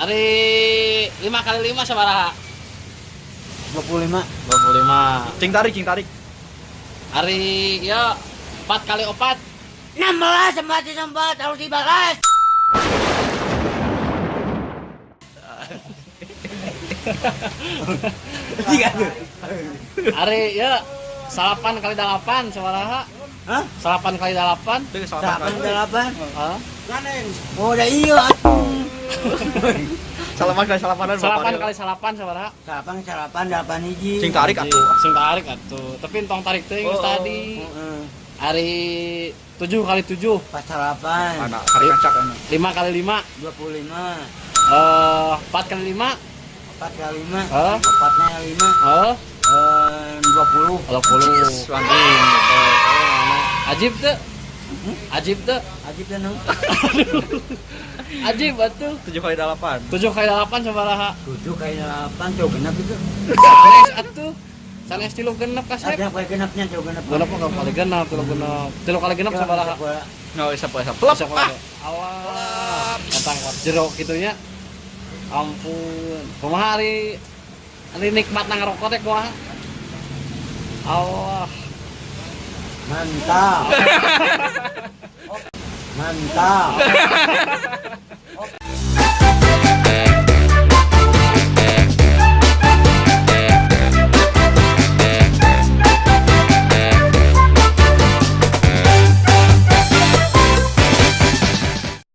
Ari 5 kali 5 sabaraha? 25. 25. Cing tarik. Ari ya 4 kali 4. 16 sempat harus dibalas. Tiga tuh. Ari ya 8 kali 8 sabaraha? Hah? 8 kali 8. Itu salapan. 8. Hah? Oh, udah iya. Salapan kali salapanan. 8 kali 8 sabaraha? Salapan 8 hiji. Cing tarik atuh. Sing tarik atuh. Tapi entong tarik teh geus tadi. Heeh. Ari 7 kali 7. Pas salapan. Anak hari kancak enak. 5 kali 5. 25. 4 kali 5. 4 kali 5. Hah? 4-nya 5. 20. 20. Anjing. Ajib tuh. Ajib tuh. Ajib kan? Ajib atuh. 7 kali 8. 7 kali 8 sabaraha? 7 kali 8 tuh genap itu. Sanes atuh. Sanes 3 genep kasep. Ada kali genapnya tuh genap. Genep kali genep, 3 genep. 3 kali genep sabaraha? No, isa po. Plop. Bisa kali. Allah. Tentang jeruk gitunya. Ampun. Kumaha ari nikmat nang ngerokok teh kumaha? Allah. Mantap. Mantap.